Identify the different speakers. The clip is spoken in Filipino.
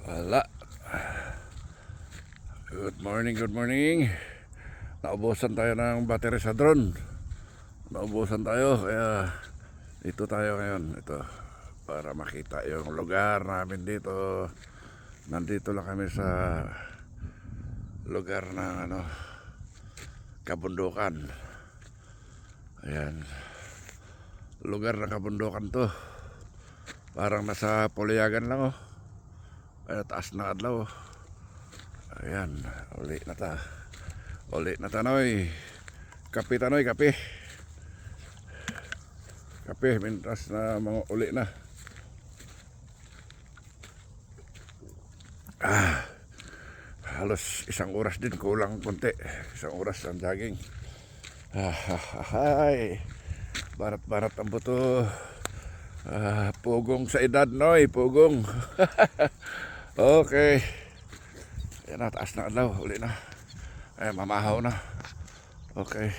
Speaker 1: Wala. Good morning, good morning. Naubusan tayo ng battery sa drone. Naubusan tayo, kaya dito tayo ngayon. Ito, para makita yung lugar namin dito. Nandito lang kami sa lugar ng kabundukan. Ayan. Lugar ng kabundukan to. Parang nasa Puliyagan lang oh. Ay, taas na adlaw. Ayan, uli na ta. Uli na tanoy. Kape tanoy, kape. Kape, mintas na mga uli na. Halos isang oras din, kulang konti. Isang oras ang jogging. Hay. Barat-barat ang buto. Pugong sa edad, noy, pugong. Okay. Ayan na, taas na adlaw, uli na. Ay, mamahaw na. Okay.